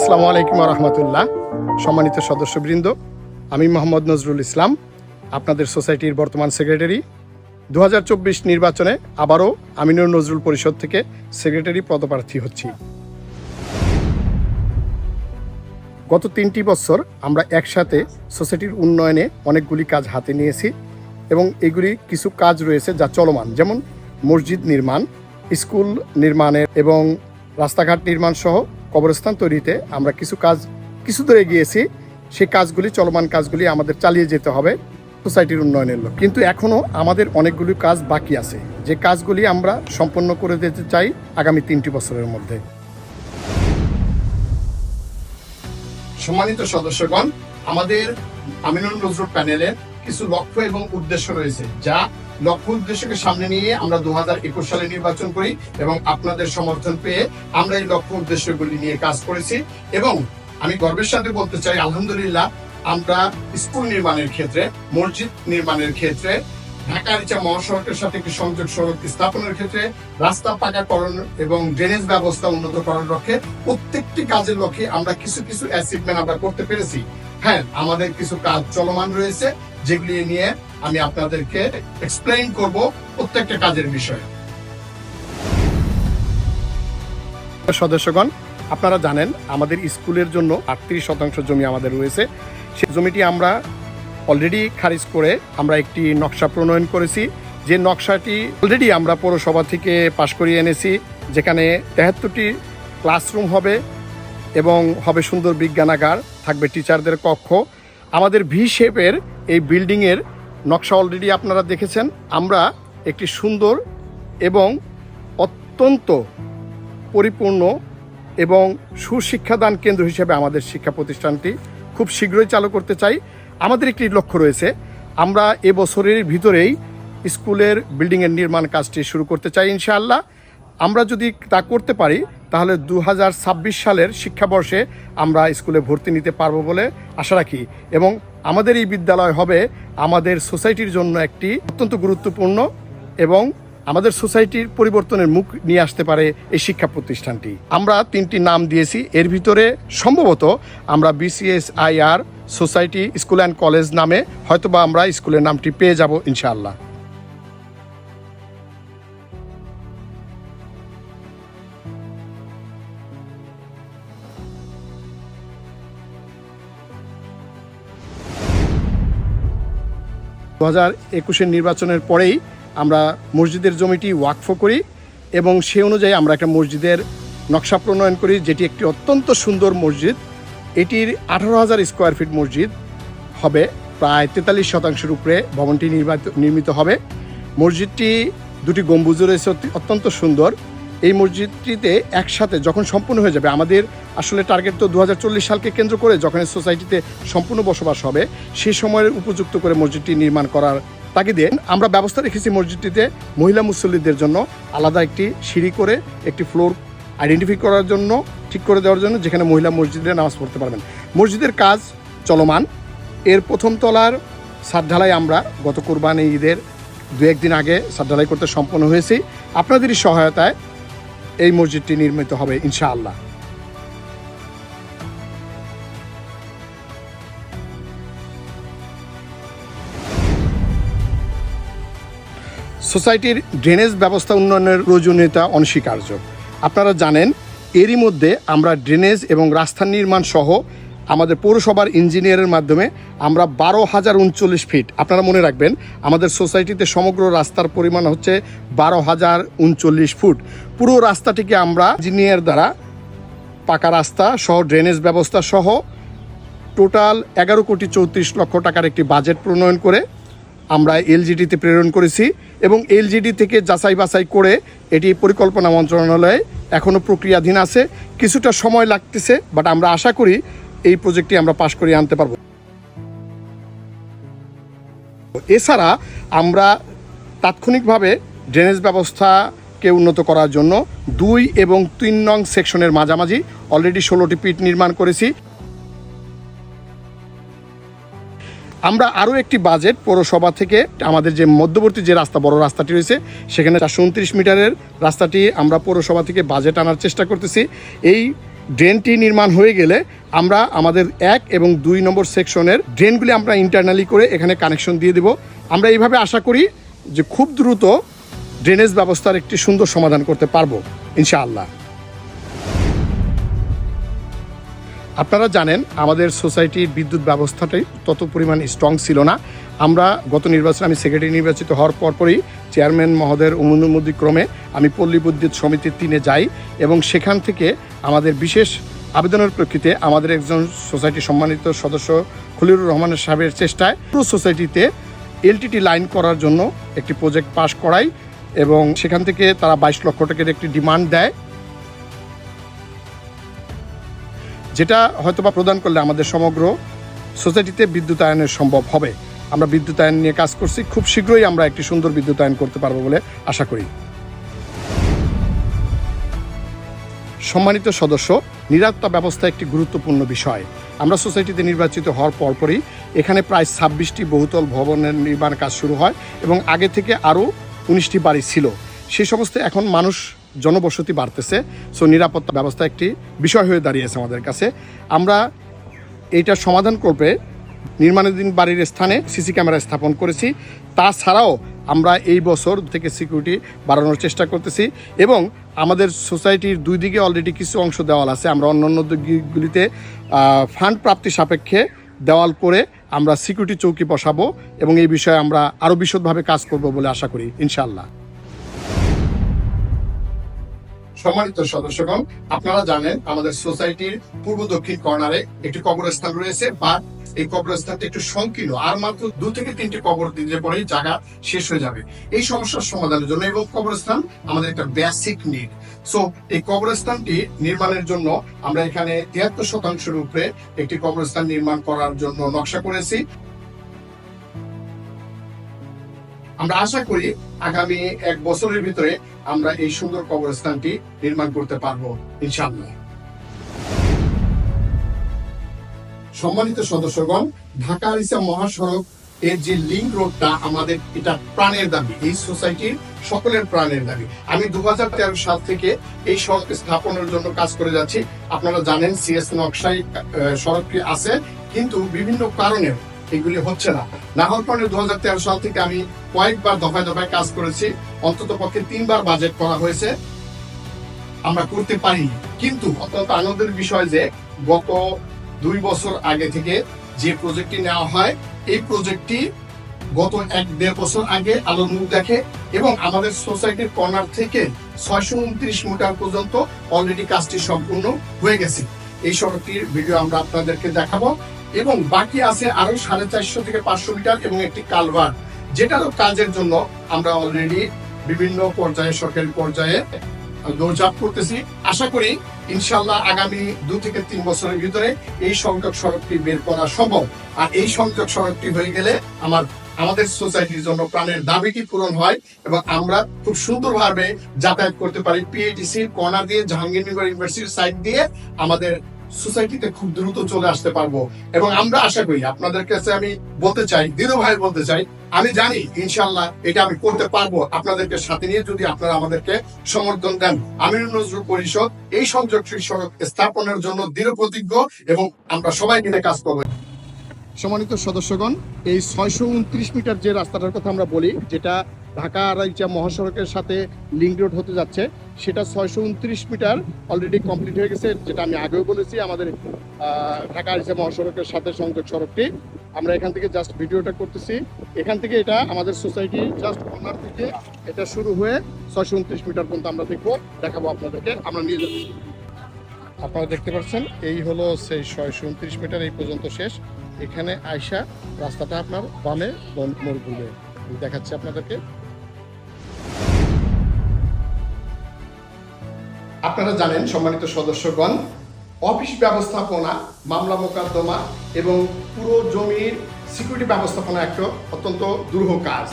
আসসালামু আলাইকুম রহমতুল্লাহ। সম্মানিত সদস্যবৃন্দ, আমি মোহাম্মদ নজরুল ইসলাম, আপনাদের সোসাইটির বর্তমান সেক্রেটারি। 2024 নির্বাচনে আবারও আমিনুর নজরুল পরিষদ থেকে সেক্রেটারি পদপ্রার্থী হচ্ছি। গত 3টি বছর আমরা একসাথে সোসাইটির উন্নয়নে অনেকগুলি কাজ হাতে নিয়েছি এবং এগুলি কিছু কাজ রয়েছে যা চলমান, যেমন মসজিদ নির্মাণ, স্কুল নির্মাণের এবং রাস্তাঘাট নির্মাণ সহ কবরস্থান তৈরিতে আমরা কিছু দূরে গিয়েছি। সেই কাজগুলি, চলমান কাজগুলি আমাদের চালিয়ে যেতে হবে সোসাইটির উন্নয়নের লক্ষ্যে। কিন্তু এখনও আমাদের অনেকগুলি কাজ বাকি আছে, যে কাজগুলি আমরা সম্পন্ন করে দিতে চাই আগামী 3টি বছরের মধ্যে। সম্মানিত সদস্যগণ, আমাদের আমিনুর নজরুল প্যানেলের কিছু লক্ষ্য এবং উদ্দেশ্য রয়েছে, যা লক্ষ্য উদ্দেশ্যকে সামনে নিয়ে আমরা 2021 সালে নির্বাচন করি এবং আপনাদের সমর্থন পেয়ে আমরা এই লক্ষ্য উদ্দেশ্যগুলি নিয়ে কাজ করেছি। এবং আমি গর্বের সাথে বলতে চাই, আলহামদুলিল্লাহ, আমরা স্কুল নির্মাণের ক্ষেত্রে, মসজিদ নির্মাণের ক্ষেত্রে, ঢাকা-আরিচা মহাসড়কের সাথে একটি সংযোগ সড়ক স্থাপনের ক্ষেত্রে, রাস্তা পাকাকরণ এবং ড্রেনেজ ব্যবস্থা উন্নত করার লক্ষ্যে, প্রত্যেকটি কাজের লক্ষ্যে আমরা কিছু অ্যাচিভমেন্ট আমরা করতে পেরেছি। হ্যাঁ, আমাদের কিছু কাজ চলমান রয়েছে, যেগুলি নিয়ে আমি আপনাদেরকে এক্সপ্লেইন করব প্রত্যেকটা কাজের বিষয়ে। সদস্যগণ, আপনারা জানেন আমাদের স্কুলের জন্য 38% জমি আমাদের রয়েছে। সেই জমিটি আমরা অলরেডি খারিজ করে আমরা একটি নকশা প্রণয়ন করেছি, যে নকশাটি অলরেডি আমরা পৌরসভা থেকে পাশ করিয়ে এনেছি, যেখানে 73টি ক্লাসরুম হবে এবং হবে সুন্দর বিজ্ঞানাগার, থাকবে টিচারদের কক্ষ। আমাদের ভি শেপের এই বিল্ডিংয়ের নকশা অলরেডি আপনারা দেখেছেন। আমরা একটি সুন্দর এবং অত্যন্ত পরিপূর্ণ এবং সুশিক্ষাদান কেন্দ্র হিসেবে আমাদের শিক্ষা প্রতিষ্ঠানটি খুব শীঘ্রই চালু করতে চাই। আমাদের একটি লক্ষ্য রয়েছে, আমরা এবছরের ভিতরেই স্কুলের বিল্ডিংয়ের নির্মাণ কাজটি শুরু করতে চাই ইনশাআল্লাহ। আমরা যদি তা করতে পারি তাহলে 2026 সালের শিক্ষাবর্ষে আমরা স্কুলে ভর্তি নিতে পারবো বলে আশা রাখি এবং আমাদের এই বিদ্যালয় হবে আমাদের সোসাইটির জন্য একটি অত্যন্ত গুরুত্বপূর্ণ এবং আমাদের সোসাইটির পরিবর্তনের মুখ নিয়ে আসতে পারে এই শিক্ষা প্রতিষ্ঠানটি। আমরা 3টি নাম দিয়েছি, এর ভিতরে সম্ভবত আমরা BCSIR society school and college নামে হয়তোবা আমরা স্কুলের নামটি পেয়ে যাব ইনশাআল্লাহ। দু 2021 নির্বাচনের পরেই আমরা মসজিদের জমিটি ওয়াকফ করি এবং সে অনুযায়ী আমরা একটা মসজিদের নকশা প্রণয়ন করি, যেটি একটি অত্যন্ত সুন্দর মসজিদ। এটির 18,000 স্কোয়ার ফিট মসজিদ হবে, প্রায় 43% উপরে ভবনটি নির্মিত হবে। মসজিদটি 2টি গম্বুজ রয়েছে, অত্যন্ত সুন্দর। এই মসজিদটিতে একসাথে যখন সম্পূর্ণ হয়ে যাবে, আমাদের আসলে টার্গেট তো 2040 সালকে কেন্দ্র করে যখন সোসাইটিতে সম্পূর্ণ বসবাস হবে, সেই সময়ের উপযুক্ত করে মসজিদটি নির্মাণ করার তাগিদে আমরা ব্যবস্থা রেখেছি মসজিদটিতে মহিলা মুসল্লিদের জন্য আলাদা একটি সিঁড়ি করে একটি ফ্লোর আইডেন্টিফাই করার জন্য, ঠিক করে দেওয়ার জন্য, যেখানে মহিলা মসজিদে নামাজ পড়তে পারবেন। মসজিদের কাজ চলমান। এর প্রথম তলার ছাদ ঢালাই আমরা গত কুরবানি ঈদের 2-1 দিন আগে ছাদ ঢালাই করতে সম্পন্ন হয়েছি। আপনাদেরই সহায়তায় এই মসজিদটি নির্মিত হবে ইনশাআল্লাহ। সোসাইটির ড্রেনেজ ব্যবস্থা উন্নয়নের প্রয়োজনীয়তা অনস্বীকার্য। আপনারা জানেন এরই মধ্যে আমরা ড্রেনেজ এবং রাস্তা নির্মাণ সহ আমাদের পৌরসভার ইঞ্জিনিয়ারের মাধ্যমে আমরা 12,039 ফিট, আপনারা মনে রাখবেন আমাদের সোসাইটিতে সমগ্র রাস্তার পরিমাণ হচ্ছে 12,039 ফুট। পুরো রাস্তাটিকে আমরা ইঞ্জিনিয়ার দ্বারা পাকা রাস্তা সহ ড্রেনেজ ব্যবস্থা সহ টোটাল 11,34,00,000 টাকার একটি বাজেট প্রণয়ন করে আমরা LGDতে প্রেরণ করেছি এবং LGD থেকে যাচাই বাছাই করে এটি পরিকল্পনা মন্ত্রণালয়ে এখনও প্রক্রিয়াধীন আছে। কিছুটা সময় লাগতেছে, বাট আমরা আশা করি এই প্রজেক্টটি আমরা পাশ করিয়ে আনতে পারব। এছাড়া আমরা তাৎক্ষণিকভাবে ড্রেনেজ ব্যবস্থাকে উন্নত করার জন্য 2 এবং 3 নং সেকশনের মাঝামাঝি অলরেডি 16টি পিট নির্মাণ করেছি। আমরা আরও একটি বাজেট পৌরসভা থেকে আমাদের যে মধ্যবর্তী যে রাস্তা, বড় রাস্তাটি রয়েছে, সেখানে 429 মিটারের রাস্তাটি আমরা পৌরসভা থেকে বাজেট আনার চেষ্টা করতেছি। এই ড্রেনটি নির্মাণ হয়ে গেলে আমরা আমাদের 1 এবং 2 নম্বর সেকশনের ড্রেনগুলি আমরা ইন্টারনালি করে এখানে কানেকশন দিয়ে দেব। আমরা এইভাবে আশা করি যে খুব দ্রুত ড্রেনেজ ব্যবস্থার একটি সুন্দর সমাধান করতে পারবো ইনশাআল্লাহ। আপনারা জানেন আমাদের সোসাইটির বিদ্যুৎ ব্যবস্থাটাই তত পরিমাণ স্ট্রং ছিল না। আমরা গত নির্বাচনে আমি সেক্রেটারি নির্বাচিত হওয়ার পরপরই চেয়ারম্যান মহোদয়ের অনুমতিক্রমে আমি পল্লী বিদ্যুৎ সমিতির 3-এ যাই এবং সেখান থেকে আমাদের বিশেষ আবেদনের প্রেক্ষিতে আমাদের একজন সোসাইটি সম্মানিত সদস্য খলিলুর রহমানের সাহেবের চেষ্টায় পুরো সোসাইটিতে এলটিটি লাইন করার জন্য একটি প্রজেক্ট পাস করাই এবং সেখান থেকে তারা 22 লক্ষ টাকার একটি ডিমান্ড দেয়, যেটা হয়তোবা প্রদান করলে আমাদের সমগ্র সোসাইটিতে বিদ্যুতায়নের সম্ভব হবে। আমরা বিদ্যুতায়ন নিয়ে কাজ করছি, খুব শীঘ্রই আমরা একটি সুন্দর বিদ্যুতায়ন করতে পারবো বলে আশা করি। সম্মানিত সদস্য, নিরাপত্তা ব্যবস্থা একটি গুরুত্বপূর্ণ বিষয়। আমরা সোসাইটিতে নির্বাচিত হওয়ার পরপরই এখানে প্রায় 26টি বহুতল ভবনের নির্মাণ কাজ শুরু হয় এবং আগে থেকে আরও 19টি বাড়ি ছিল। সেই সমস্ত এখন মানুষ জনবসতি বাড়তেছে, সো নিরাপত্তা ব্যবস্থা একটি বিষয় হয়ে দাঁড়িয়েছে আমাদের কাছে। আমরা এইটার সমাধান করবে নির্মাণাধীন বাড়ির স্থানে সিসি ক্যামেরা স্থাপন করেছি। তাছাড়াও আমরা এই বছর থেকে সিকিউরিটি বাড়ানোর চেষ্টা করতেছি এবং আমাদের সোসাইটির 2 দিকে অলরেডি কিছু অংশ দেওয়াল আছে। আমরা অন্যান্য দিকগুলিতে ফান্ড প্রাপ্তি সাপেক্ষে দেওয়াল করে আমরা সিকিউরিটি চৌকি বসাবো এবং এই বিষয়ে আমরা আরও বিশদভাবে কাজ করব বলে আশা করি ইনশাআল্লাহ। সম্মানিত সদস্যগণ, আপনারা জানেন আমাদের সোসাইটির পূর্ব দক্ষিণ কর্নারে একটি কবরস্থান রয়েছে, বা এই কবরস্থানটি একটু সংকীর্ণ, আর মাত্র 2 থেকে 3টি কবর দিতে পরেই জায়গা শেষ হয়ে যাবে। এই সমস্যার সমাধানের জন্য এবং কবরস্থান আমাদের একটা বেসিক নিড, সো এই কবরস্থানটি নির্মাণের জন্য আমরা এখানে 73% উপরে একটি কবরস্থান নির্মাণ করার জন্য নকশা করেছি। আমরা আশা করি আগামী 1 বছরের ভিতরে আমরা এই সুন্দর কবরস্থানটি নির্মাণ করতে পারবো ইনশাআল্লাহ। সম্মানিত সদস্যগণ, ঢাকা আরিচা মহাসড়ক এর যে লিংক রোডটা আমাদের এটা প্রাণের দাবি, এই সোসাইটির সকলের প্রাণের দাবি। আমি 2013 সাল থেকে এই সড়ক স্থাপনের জন্য কাজ করে যাচ্ছি। আপনারা জানেন সিএস নকশায় সড়কটি আছে, কিন্তু বিভিন্ন কারণে এগুলি হচ্ছে না হওয়ার কারণে 2013 সাল থেকে আমি কয়েকবার দফায় দফায় কাজ করেছি। অন্তত পক্ষে 3বার বাজেট করা হয়েছে, আমরা করতে পারিনি। কিন্তু অত্যন্ত আনন্দের বিষয় যে গত 2 বছর আগে থেকে যে প্রজেক্টটি নেওয়া হয়, এই প্রজেক্টটি গত 1-1.5 বছর আগে আলোর মুখ দেখে এবং আমাদের সোসাইটির কর্নার থেকে 629 মিটার পর্যন্ত অলরেডি কাজটি সম্পূর্ণ হয়ে গেছে। এই সড়কটির ভিডিও আমরা আপনাদেরকে দেখাবো এবং বাকি আছে আরো 450 থেকে 500 মিটার এবং একটি কালভার্ট, যেটারও কাজের জন্য আমরা অলরেডি বিভিন্ন পর্যায়ে সরকারি পর্যায়ে দৌড়ঝাঁপ করতেছি। আশা করি ইনশাআল্লাহ আগামী 2 থেকে 3 বছরের ভিতরে এই সংখ্যক সড়কটি বের করা সম্ভব। আর এই সংখ্যক সড়কটি হয়ে গেলে আমাদের সোসাইটির জন্য প্রাণের দাবিটি পূরণ হয় এবং আমরা খুব সুন্দরভাবে যাতায়াত করতে পারি। পিএটিসির কর্নার দিয়ে জাহাঙ্গীরনগর ইউনিভার্সিটির সাইড দিয়ে আমাদের সোসাইটিতে খুব দ্রুত চলে আসতে পারবো এবং আমরা আশা করি আপনাদের কাছে আমি বলতে চাই, দৃঢ় ভাই বলতে চাই, আমি জানি ইনশাআল্লাহ এটা আমি করতে পারবো আপনাদেরকে সাথে নিয়ে, যদি আপনারা আমাদেরকে সমর্থন দেন। আমিনুর নজরুল পরিষদ এই সংযোগ সড়ক স্থাপনের জন্য দৃঢ় প্রতিজ্ঞ এবং আমরা সবাই মিলে কাজ করবো। সম্মানিত সদস্যগণ, এই 629 মিটার যে রাস্তাটার কথা আমরা বলি, যেটা ঢাকা আরিচা মহাসড়কের সাথে লিংক রোড হতে যাচ্ছে, সেটা 629 মিটার অলরেডি কমপ্লিট হয়ে গেছে। যেটা আমি আগেও বলেছি, আমাদের ঢাকা আরিচা মহাসড়কের সাথে সংযোগ সড়কটি আমরা এখান থেকে জাস্ট ভিডিওটা করতেছি। এখান থেকে এটা আমাদের সোসাইটি জাস্ট কর্নার থেকে এটা শুরু হয়ে 629 মিটার পর্যন্ত আমরা দেখাবো আপনাদেরকে, আমরা নিয়ে যাচ্ছি। আপনারা দেখতে পাচ্ছেন এই হলো সেই 629 মিটার এই পর্যন্ত শেষ। এখানে আয়সা রাস্তাটা আপনার বামে মোড় ঘুরবে, দেখাচ্ছি আপনাদেরকে। আপনারা জানেন সম্মানিত সদস্যগণ, অফিস ব্যবস্থাপনা, মামলা মোকদ্দমা এবং পুরো জমির সিকিউরিটি ব্যবস্থাপনা একটা অত্যন্ত দুরূহ কাজ।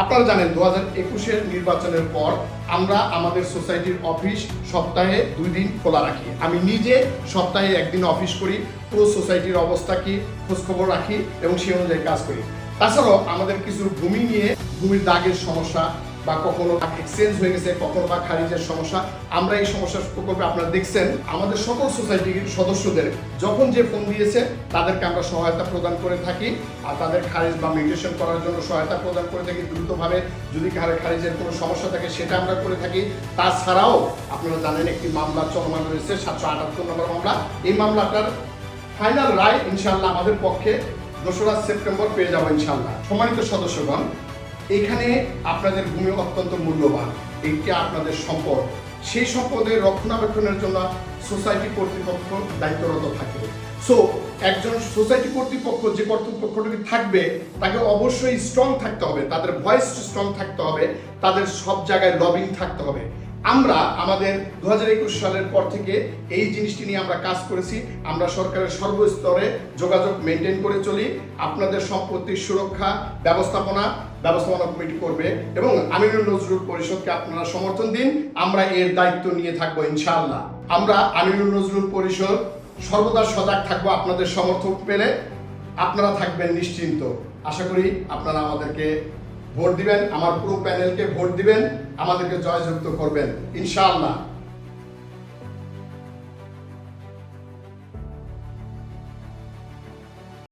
আপনারা জানেন 2021-এর নির্বাচনের পর আমরা আমাদের সোসাইটির অফিস সপ্তাহে 2 দিন খোলা রাখি। আমি নিজে সপ্তাহে 1 দিন অফিস করি, পুরো সোসাইটির অবস্থা কি খোঁজখবর রাখি এবং সেই অনুযায়ী কাজ করি। তাছাড়াও আমাদের কিছু ভূমির দাগের সমস্যা, বা কখনো এক্সচেঞ্জ হয়ে গেছে, কখনো বা খারিজের সমস্যা, আমরা এই সমস্যার প্রকল্পে আপনারা দেখছেন আমাদের সকল সোসাইটির সদস্যদের যখন যে ফোন দিয়েছে তাদেরকে আমরা সহায়তা প্রদান করে থাকি, আর তাদের খারিজ বা মিউটেশন করার জন্য সহায়তা প্রদান করে থাকি দ্রুতভাবে। যদি খারিজের কোনো সমস্যা থাকে সেটা আমরা করে থাকি। তাছাড়াও আপনারা জানেন একটি মামলা চলমান রয়েছে 778 নম্বর মামলা। এই মামলাটার ফাইনাল রায় ইনশাআল্লাহ আমাদের পক্ষে 2রা সেপ্টেম্বর পেয়ে যাবো ইনশাআল্লাহ। সম্মানিত সদস্যগণ, এখানে আপনাদের ভূমি অত্যন্ত মূল্যবান, একটি আপনাদের সম্পদ। সেই সম্পদের রক্ষণাবেক্ষণের জন্য সোসাইটি কর্তৃপক্ষ দায়িত্বরত থাকে। সো একজন সোসাইটি কর্তৃপক্ষ যে কর্তৃপক্ষটি থাকবে তাকে অবশ্যই স্ট্রং থাকতে হবে, তাদের ভয়েস স্ট্রং থাকতে হবে, তাদের সব জায়গায় লবিং থাকতে হবে। আমরা আমাদের 2021 সালের পর থেকে এই জিনিসটি নিয়ে আমরা কাজ করেছি। আমরা সরকারের সর্বস্তরে যোগাযোগ মেনটেন করে চলি। আপনাদের সম্পত্তির সুরক্ষা ব্যবস্থাপনা কমিটি করবে এবং আমিনুল নজরুল পরিষদকে আপনারা সমর্থন দিন। আমরা এর দায়িত্ব নিয়ে থাকবো ইনশাআল্লাহ। আমরা আমিনুল নজরুল পরিষদ সর্বদা সজাগ থাকবো। আপনাদের সমর্থন পেলে আপনারা থাকবেন নিশ্চিন্ত। আশা করি আপনারা আমাদেরকে ভোট দিবেন, আমার পুরো প্যানেলকে ভোট দিবেন, আমাদেরকে জয়যুক্ত করবেন ইনশাআল্লাহ।